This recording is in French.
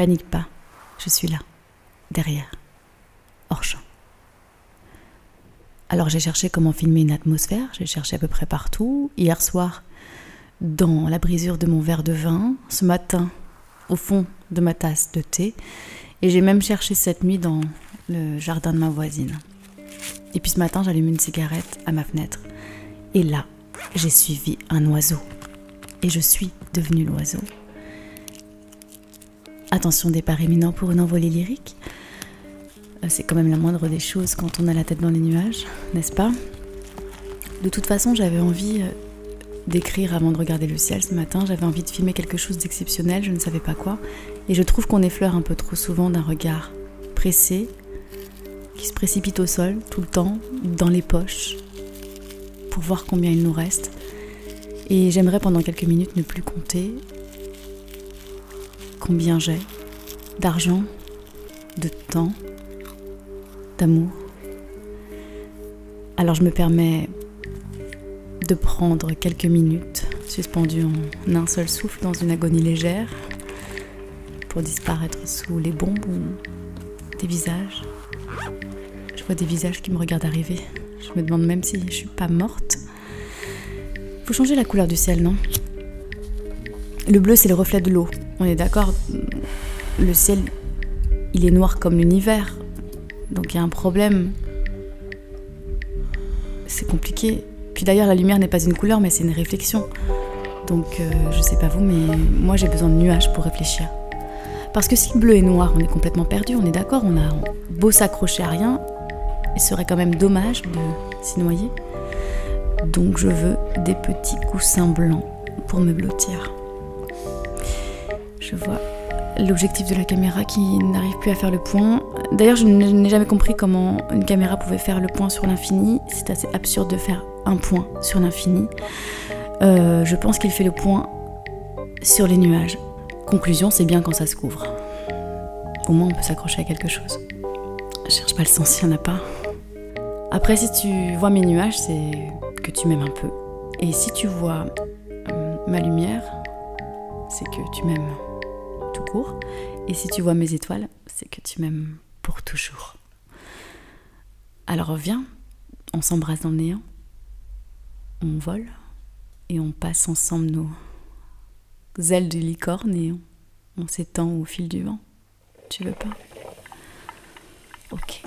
Panique pas, je suis là, derrière, hors champ. Alors j'ai cherché comment filmer une atmosphère, j'ai cherché à peu près partout. Hier soir, dans la brisure de mon verre de vin, ce matin, au fond de ma tasse de thé, et j'ai même cherché cette nuit dans le jardin de ma voisine. Et puis ce matin, j'allume une cigarette à ma fenêtre. Et là, j'ai suivi un oiseau. Et je suis devenue l'oiseau. Attention, départ imminent pour une envolée lyrique. C'est quand même la moindre des choses quand on a la tête dans les nuages, n'est-ce pas? De toute façon, j'avais envie d'écrire avant de regarder le ciel ce matin. J'avais envie de filmer quelque chose d'exceptionnel, je ne savais pas quoi. Et je trouve qu'on effleure un peu trop souvent d'un regard pressé, qui se précipite au sol tout le temps, dans les poches, pour voir combien il nous reste. Et j'aimerais pendant quelques minutes ne plus compter combien j'ai d'argent, de temps, d'amour. Alors je me permets de prendre quelques minutes suspendues en un seul souffle dans une agonie légère pour disparaître sous les bombes ou des visages. Je vois des visages qui me regardent arriver. Je me demande même si je suis pas morte. Faut changer la couleur du ciel, non? Le bleu, c'est le reflet de l'eau. On est d'accord? Le ciel, il est noir comme l'univers. Donc il y a un problème. C'est compliqué. Puis d'ailleurs, la lumière n'est pas une couleur, mais c'est une réflexion. Donc je sais pas vous, mais moi j'ai besoin de nuages pour réfléchir. Parce que si le bleu est noir, on est complètement perdu, on est d'accord, on a beau s'accrocher à rien, il serait quand même dommage de s'y noyer. Donc je veux des petits coussins blancs pour me blottir. Je vois l'objectif de la caméra qui n'arrive plus à faire le point. D'ailleurs, je n'ai jamais compris comment une caméra pouvait faire le point sur l'infini. C'est assez absurde de faire un point sur l'infini. Je pense qu'il fait le point sur les nuages. Conclusion, c'est bien quand ça se couvre. Au moins, on peut s'accrocher à quelque chose. Je cherche pas le sens, il n'y en a pas. Après, si tu vois mes nuages, c'est que tu m'aimes un peu. Et si tu vois ma lumière, c'est que tu m'aimes tout court. Et si tu vois mes étoiles, c'est que tu m'aimes pour toujours. Alors viens, on s'embrasse dans le néant, on vole et on passe ensemble nos ailes de licorne et on s'étend au fil du vent. Tu veux pas? Ok.